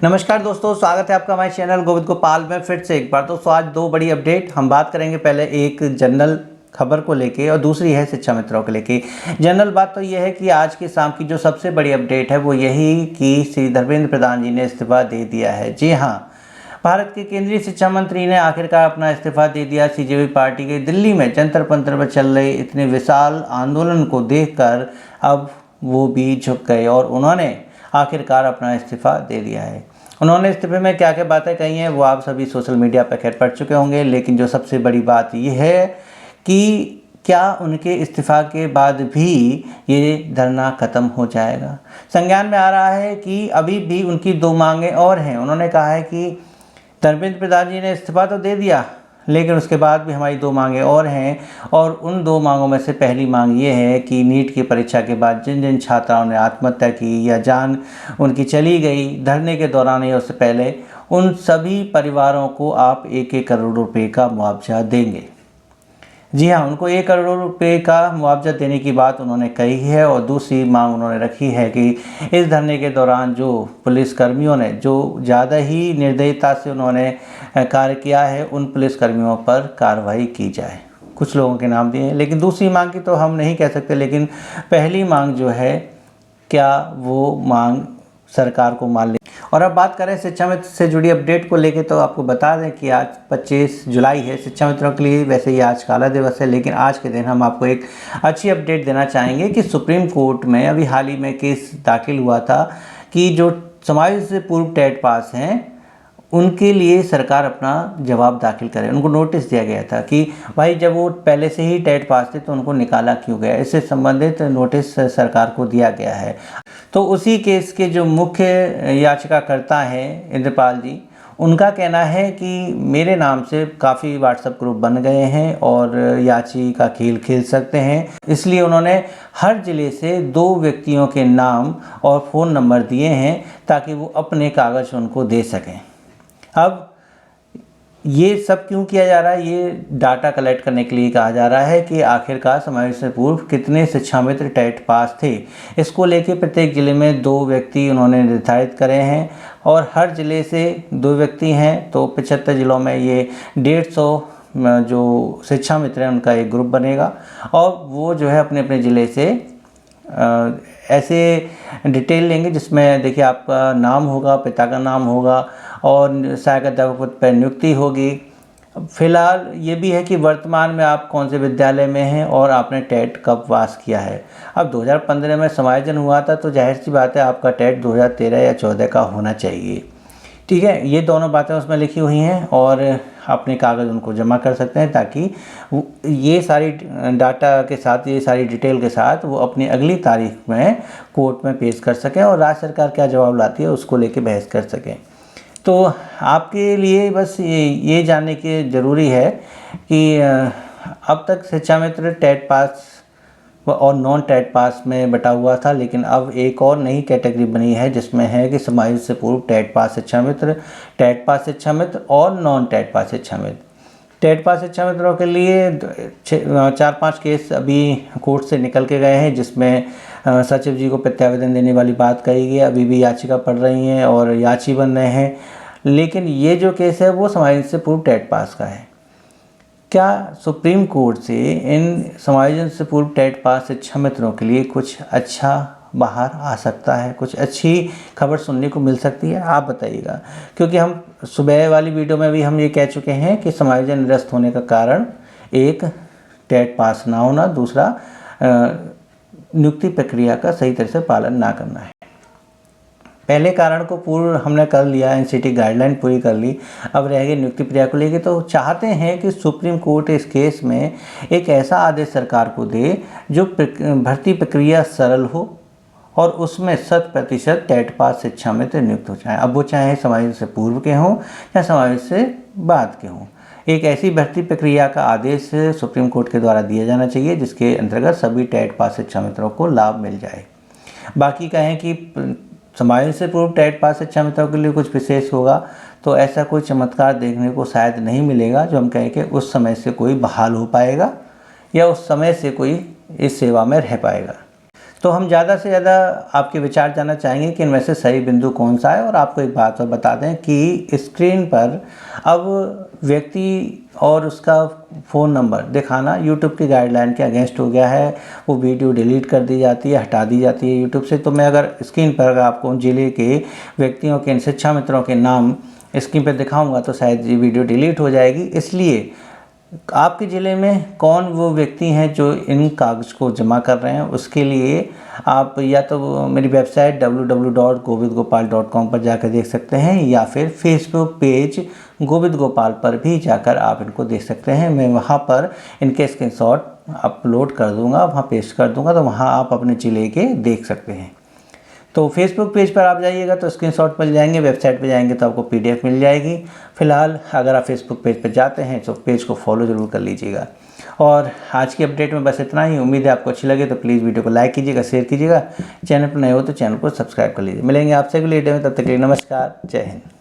नमस्कार दोस्तों, स्वागत है आपका हमारे चैनल गोविंद गोपाल में फिर से एक बार। दोस्तों आज दो बड़ी अपडेट हम बात करेंगे। पहले एक जनरल खबर को लेके और दूसरी है शिक्षा मित्रों को लेके। जनरल बात तो यह है कि आज की शाम की जो सबसे बड़ी अपडेट है वो यही कि श्री धर्मेंद्र प्रधान जी ने इस्तीफा दे दिया है। जी हाँ, भारत के केंद्रीय शिक्षा मंत्री ने आखिरकार अपना इस्तीफा दे दिया। सीजेपी पार्टी के दिल्ली में जंतर मंतर पर चल रहे इतने विशाल आंदोलन को देखकर अब वो भी झुक गए और उन्होंने आखिरकार अपना इस्तीफा दे दिया है। उन्होंने इस्तीफे में क्या क्या बातें कही हैं वो आप सभी सोशल मीडिया पर खैर पढ़ चुके होंगे, लेकिन जो सबसे बड़ी बात ये है कि क्या उनके इस्तीफा के बाद भी ये धरना ख़त्म हो जाएगा। संज्ञान में आ रहा है कि अभी भी उनकी दो मांगें और हैं। उन्होंने कहा है कि धर्मेंद्र प्रधान जी ने इस्तीफा तो दे दिया, लेकिन उसके बाद भी हमारी दो मांगें और हैं, और उन दो मांगों में से पहली मांग ये है कि नीट की परीक्षा के बाद जिन जिन छात्राओं ने आत्महत्या की या जान उनकी चली गई धरने के दौरान या उससे पहले, उन सभी परिवारों को आप 1-1 करोड़ रुपए का मुआवजा देंगे। जी हाँ, उनको 1 करोड़ रुपए का मुआवजा देने की बात उन्होंने कही है। और दूसरी मांग उन्होंने रखी है कि इस धरने के दौरान जो पुलिसकर्मियों ने जो ज़्यादा ही निर्दयता से उन्होंने कार्य किया है, उन पुलिसकर्मियों पर कार्रवाई की जाए। कुछ लोगों के नाम दिए हैं, लेकिन दूसरी मांग की तो हम नहीं कह सकते। लेकिन पहली मांग जो है, क्या वो मांग सरकार को मान ले। और अब बात करें शिक्षा मित्र से जुड़ी अपडेट को लेके, तो आपको बता दें कि आज 25 जुलाई है। शिक्षा मित्रों के लिए वैसे ही आज काला दिवस है, लेकिन आज के दिन हम आपको एक अच्छी अपडेट देना चाहेंगे कि सुप्रीम कोर्ट में अभी हाल ही में केस दाखिल हुआ था कि जो समाज से पूर्व टेट पास हैं उनके लिए सरकार अपना जवाब दाखिल करे। उनको नोटिस दिया गया था कि भाई जब वो पहले से ही टेट पास थे तो उनको निकाला क्यों गया। इससे संबंधित नोटिस सरकार को दिया गया है। तो उसी केस के जो मुख्य याचिकाकर्ता हैं इंद्रपाल जी, उनका कहना है कि मेरे नाम से काफ़ी व्हाट्सएप ग्रुप बन गए हैं और याचिका खेल खेल सकते हैं, इसलिए उन्होंने हर ज़िले से 2 व्यक्तियों के नाम और फ़ोन नंबर दिए हैं ताकि वो अपने कागज़ उनको दे सकें। अब ये सब क्यों किया जा रहा है? ये डाटा कलेक्ट करने के लिए कहा जा रहा है कि आखिरकार समावेश से पूर्व कितने शिक्षा मित्र टेट पास थे। इसको लेके प्रत्येक ज़िले में 2 व्यक्ति उन्होंने निर्धारित करे हैं और हर ज़िले से 2 व्यक्ति हैं, तो 75 ज़िलों में ये 150 जो शिक्षा मित्र हैं उनका एक ग्रुप बनेगा और वो जो है अपने अपने ज़िले से ऐसे डिटेल लेंगे जिसमें देखिए आपका नाम होगा, पिता का नाम होगा और सहायक अध्यापक पद पर नियुक्ति होगी। फिलहाल ये भी है कि वर्तमान में आप कौन से विद्यालय में हैं और आपने टेट कब पास किया है। अब 2015 में समायोजन हुआ था, तो जाहिर सी बात है आपका टेट 2013 या 14 का होना चाहिए। ठीक है, ये दोनों बातें उसमें लिखी हुई हैं और अपने कागज़ उनको जमा कर सकते हैं ताकि ये सारी डाटा के साथ, ये सारी डिटेल के साथ वो अपनी अगली तारीख में कोर्ट में पेश कर सकें और राज्य सरकार क्या जवाब लाती है उसको लेके बहस कर सकें। तो आपके लिए बस ये जानने की ज़रूरी है कि अब तक शिक्षा मित्र टेट पास और नॉन टेट पास में बटा हुआ था, लेकिन अब एक और नई कैटेगरी बनी है जिसमें है कि समाज से पूर्व टेट पास शिक्षा मित्र, टेट पास शिक्षा मित्र और नॉन टेट पास शिक्षा मित्र। टेट पास शिक्षा मित्रों के लिए 4-5 केस अभी कोर्ट से निकल के गए हैं, जिसमें सचिव जी को प्रत्यावेदन देने वाली बात कही गई। अभी भी याचिका पढ़ रही हैं और याची बन रहे हैं, लेकिन ये जो केस है वो समाज से पूर्व टेट पास का है। क्या सुप्रीम कोर्ट से इन समायोजन से पूर्व टेट पास शिक्षा मित्रों के लिए कुछ अच्छा बाहर आ सकता है, कुछ अच्छी खबर सुनने को मिल सकती है? आप बताइएगा, क्योंकि हम सुबह वाली वीडियो में भी हम ये कह चुके हैं कि समायोजन निरस्त होने का कारण एक टेट पास ना होना, दूसरा नियुक्ति प्रक्रिया का सही तरह से पालन ना करना है। पहले कारण को पूर्ण हमने कर लिया, एनसीटी गाइडलाइन पूरी कर ली, अब रह गई नियुक्ति प्रक्रिया को लेकर। तो चाहते हैं कि सुप्रीम कोर्ट इस केस में एक ऐसा आदेश सरकार को दे जो भर्ती प्रक्रिया सरल हो और उसमें 100% टेट पास शिक्षा मित्र नियुक्त हो जाए। अब वो चाहे समाज से पूर्व के हों या समाज से बाद के हों, एक ऐसी भर्ती प्रक्रिया का आदेश सुप्रीम कोर्ट के द्वारा दिया जाना चाहिए जिसके अंतर्गत सभी टेट पास शिक्षा मित्रों को लाभ मिल जाए। बाकी कहें कि समाज से पूर्व टेट पास शिक्षा मित्रों के लिए कुछ विशेष होगा, तो ऐसा कोई चमत्कार देखने को शायद नहीं मिलेगा जो हम कहें कि उस समय से कोई बहाल हो पाएगा या उस समय से कोई इस सेवा में रह पाएगा। तो हम ज़्यादा से ज़्यादा आपके विचार जानना चाहेंगे कि इनमें से सही बिंदु कौन सा है। और आपको एक बात और बता दें कि स्क्रीन पर अब व्यक्ति और उसका फ़ोन नंबर दिखाना यूट्यूब की गाइडलाइन के अगेंस्ट हो गया है। वो वीडियो डिलीट कर दी जाती है, हटा दी जाती है यूट्यूब से। तो मैं अगर स्क्रीन पर अगर आपको ज़िले के व्यक्तियों के, शिक्षा मित्रों के नाम स्क्रीन पर दिखाऊंगा तो शायद ये वीडियो डिलीट हो जाएगी। इसलिए आपके ज़िले में कौन वो व्यक्ति हैं जो इन कागज़ को जमा कर रहे हैं, उसके लिए आप या तो मेरी वेबसाइट www.govidgopal.com पर जाकर देख सकते हैं, या फिर फेसबुक पेज गोविंद गोपाल पर भी जाकर आप इनको देख सकते हैं। मैं वहाँ पर इनके स्क्रीनशॉट अपलोड कर दूँगा, वहाँ पेस्ट कर दूँगा, तो वहाँ आप अपने ज़िले के देख सकते हैं। तो फेसबुक पेज पर आप जाइएगा तो स्क्रीनशॉट मिल जाएंगे, वेबसाइट पे जाएंगे तो आपको पीडीएफ मिल जाएगी। फिलहाल अगर आप फेसबुक पेज पर जाते हैं तो पेज को फॉलो ज़रूर कर लीजिएगा। और आज की अपडेट में बस इतना ही। उम्मीद है आपको अच्छी लगे तो प्लीज़ वीडियो को लाइक कीजिएगा, शेयर कीजिएगा। चैनल पर नए हो तो चैनल को सब्सक्राइब कर लीजिए। मिलेंगे आपसे अगले वीडियो में, तब तक के लिए नमस्कार, जय हिंद।